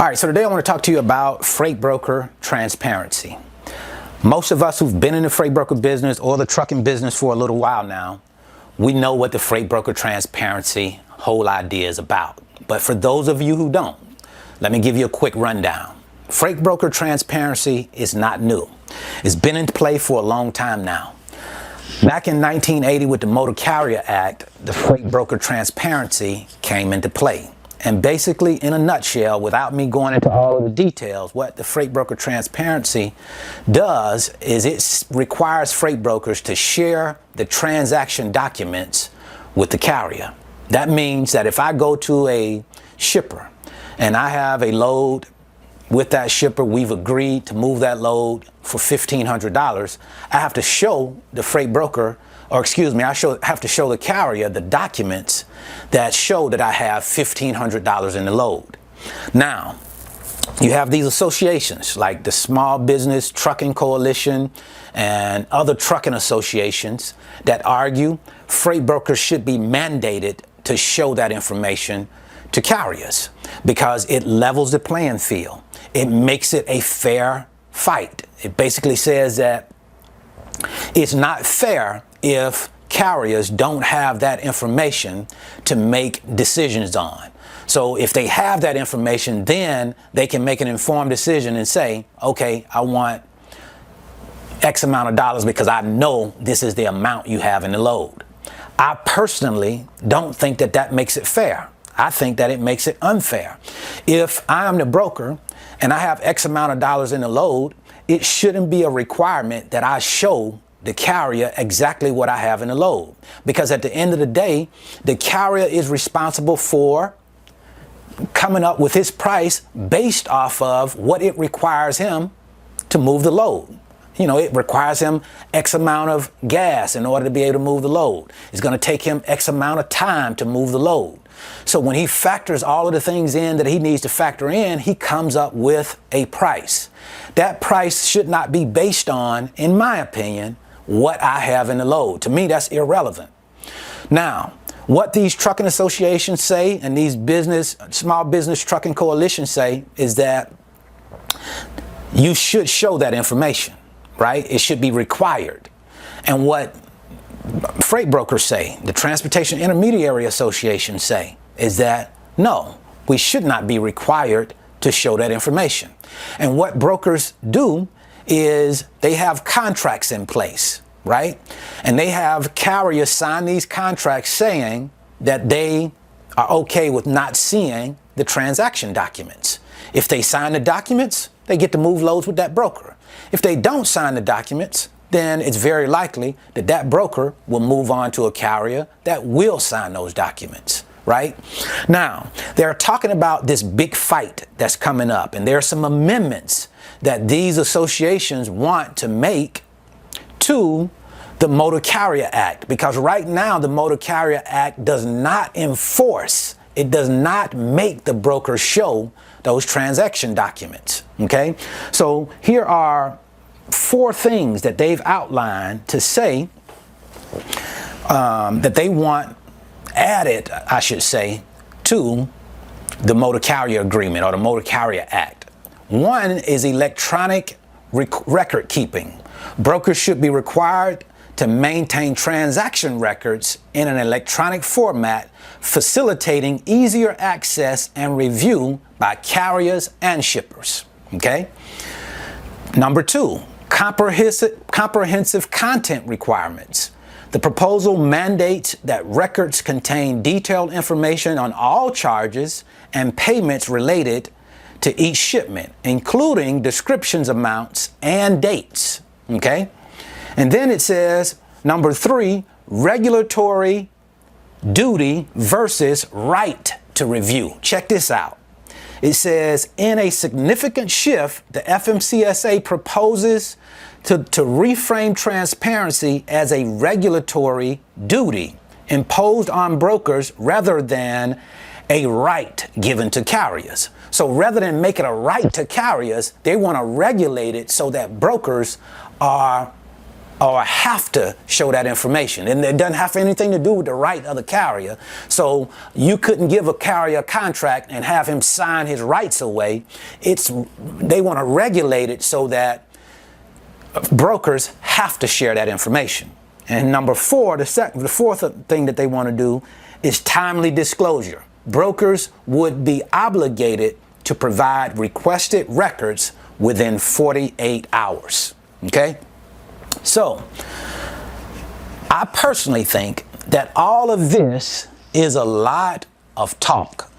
All right, so today I want to talk to you about freight broker transparency. Most of us who've been in the freight broker business or the trucking business for a little while now, we know what the freight broker transparency whole idea is about. But for those of you who don't, let me give you a quick rundown. Freight broker transparency is not new. It's been in play for a long time now. Back in 1980 with the Motor Carrier Act, the freight broker transparency came into play. And basically, in a nutshell, without me going into all of the details, what the freight broker transparency does is it requires freight brokers to share the transaction documents with the carrier. That means that if I go to a shipper and I have a load with that shipper, we've agreed to move that load for $1,500, I have to show the freight broker, I have to show the carrier the documents that show that I have $1,500 in the load. Now, you have these associations like the Small Business Trucking Coalition and other trucking associations that argue freight brokers should be mandated to show that information to carriers because it levels the playing field. It makes it a fair fight. It basically says that it's not fair if carriers don't have that information to make decisions on. So if they have that information, then they can make an informed decision and say, okay, I want X amount of dollars because I know this is the amount you have in the load. I personally don't think that that makes it fair. I think that it makes it unfair. If I am the broker and I have X amount of dollars in the load, it shouldn't be a requirement that I show the carrier exactly what I have in the load. Because at the end of the day, the carrier is responsible for coming up with his price based off of what it requires him to move the load. You know, it requires him X amount of gas in order to be able to move the load. It's going to take him X amount of time to move the load. So when he factors all of the things in that he needs to factor in, he comes up with a price. That price should not be based on, in my opinion, what I have in the load. To me, that's irrelevant. Now, what these trucking associations say and these small business trucking coalitions say is that you should show that information, right? It should be required. And what freight brokers say, the Transportation Intermediary Association say, is that no, we should not be required to show that information. And what brokers do is they have contracts in place, right? And they have carriers sign these contracts saying that they are okay with not seeing the transaction documents. If they sign the documents, they get to move loads with that broker. If they don't sign the documents, then it's very likely that that broker will move on to a carrier that will sign those documents, right? Now, they're talking about this big fight that's coming up, and there are some amendments that these associations want to make to the Motor Carrier Act, because right now the Motor Carrier Act does not enforce, it does not make the broker show those transaction documents, okay? So here are 4 things that they've outlined to say that they want added, I should say, to the Motor Carrier Agreement or the Motor Carrier Act. One is electronic record keeping. Brokers should be required to maintain transaction records in an electronic format, facilitating easier access and review by carriers and shippers. Okay? Number 2, comprehensive content requirements. The proposal mandates that records contain detailed information on all charges and payments related to each shipment, including descriptions, amounts, and dates. Okay? And then it says, number 3, regulatory duty versus right to review. Check this out. It says, in a significant shift, the FMCSA proposes to reframe transparency as a regulatory duty imposed on brokers rather than a right given to carriers. So rather than make it a right to carriers, they want to regulate it so that brokers are or have to show that information. And it doesn't have anything to do with the right of the carrier. So you couldn't give a carrier a contract and have him sign his rights away. They want to regulate it so that brokers have to share that information. And number four, the fourth thing that they want to do is timely disclosure. Brokers would be obligated to provide requested records within 48 hours. Okay? So, I personally think that all of this is a lot of talk.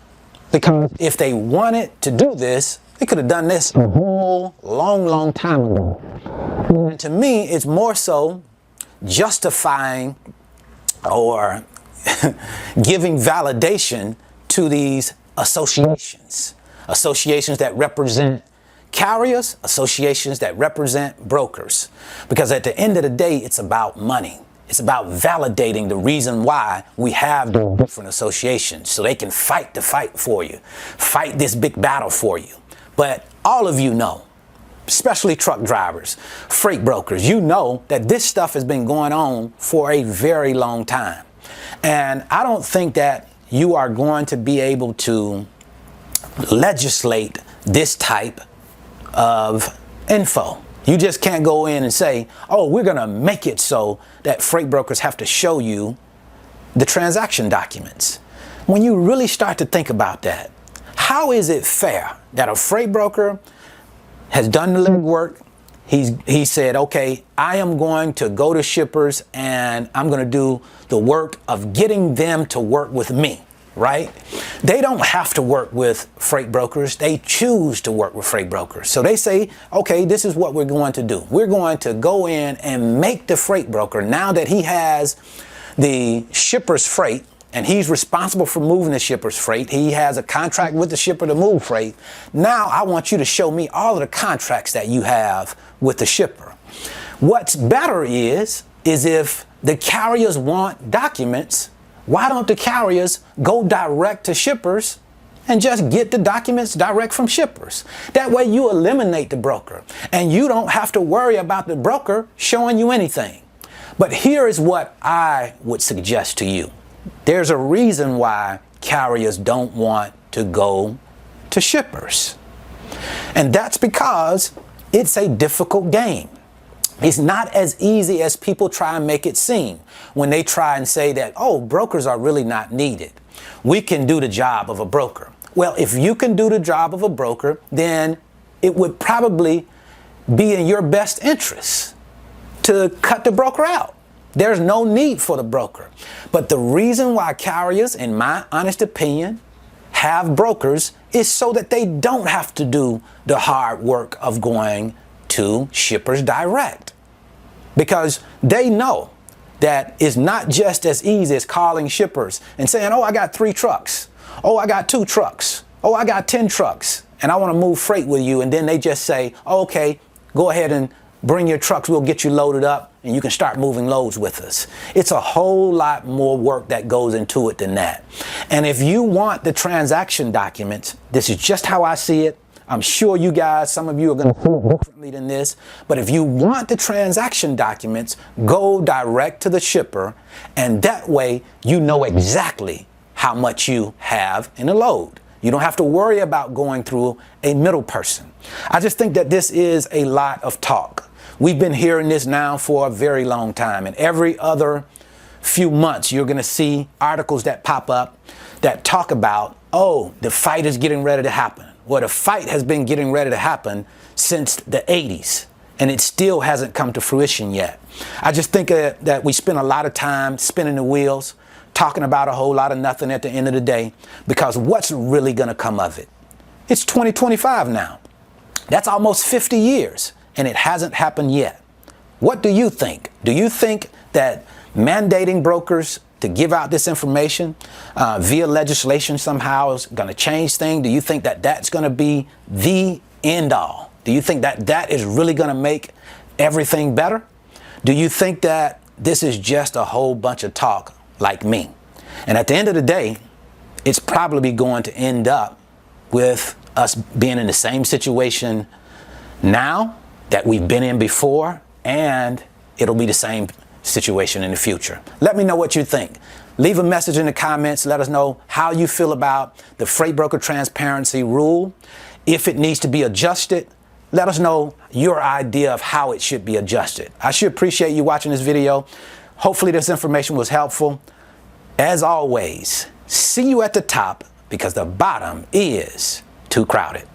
Because if they wanted to do this, they could have done this a whole long time ago. And to me, it's more so justifying or giving validation to these associations that represent carriers, associations that represent brokers. Because at the end of the day, it's about money. It's about validating the reason why we have the different associations, so they can fight the fight for you, fight this big battle for you. But all of you know, especially truck drivers, freight brokers, you know that this stuff has been going on for a very long time. And I don't think that you are going to be able to legislate this type of info. You just can't go in and say, oh, we're going to make it so that freight brokers have to show you the transaction documents. When you really start to think about that, how is it fair that a freight broker has done the legwork? He said, okay, I am going to go to shippers and I'm going to do the work of getting them to work with me, right? They don't have to work with freight brokers. They choose to work with freight brokers. So they say, okay, this is what we're going to do. We're going to go in and make the freight broker, now that he has the shipper's freight and he's responsible for moving the shipper's freight, he has a contract with the shipper to move freight. Now I want you to show me all of the contracts that you have with the shipper. What's better is if the carriers want documents, why don't the carriers go direct to shippers and just get the documents direct from shippers? That way you eliminate the broker and you don't have to worry about the broker showing you anything. But here is what I would suggest to you. There's a reason why carriers don't want to go to shippers. And that's because it's a difficult game. It's not as easy as people try and make it seem when they try and say that, oh, brokers are really not needed. We can do the job of a broker. Well, if you can do the job of a broker, then it would probably be in your best interest to cut the broker out. There's no need for the broker. But the reason why carriers, in my honest opinion, have brokers is so that they don't have to do the hard work of going to shippers direct. Because they know that it's not just as easy as calling shippers and saying, oh, I got 3 trucks. Oh, I got 2 trucks. Oh, I got 10 trucks. And I want to move freight with you. And then they just say, oh, okay, go ahead and bring your trucks. We'll get you loaded up and you can start moving loads with us. It's a whole lot more work that goes into it than that. And if you want the transaction documents, this is just how I see it. I'm sure you guys, some of you are going to see it differently than this. But if you want the transaction documents, go direct to the shipper. And that way you know exactly how much you have in a load. You don't have to worry about going through a middle person. I just think that this is a lot of talk. We've been hearing this now for a very long time. And every other few months, you're going to see articles that pop up that talk about, oh, the fight is getting ready to happen. Well, the fight has been getting ready to happen since the 80s, and it still hasn't come to fruition yet. I just think that we spend a lot of time spinning the wheels, talking about a whole lot of nothing at the end of the day, because what's really going to come of it? It's 2025 now. That's almost 50 years, and it hasn't happened yet. What do you think? Do you think that mandating brokers to give out this information via legislation somehow is going to change things? Do you think that that's going to be the end all? Do you think that that is really going to make everything better? Do you think that this is just a whole bunch of talk like me? And at the end of the day, it's probably going to end up with us being in the same situation now that we've been in before, and it'll be the same situation in the future. Let me know what you think. Leave a message in the comments. Let us know how you feel about the freight broker transparency rule. If it needs to be adjusted, let us know your idea of how it should be adjusted. I sure appreciate you watching this video. Hopefully this information was helpful. As always, see you at the top, because the bottom is too crowded.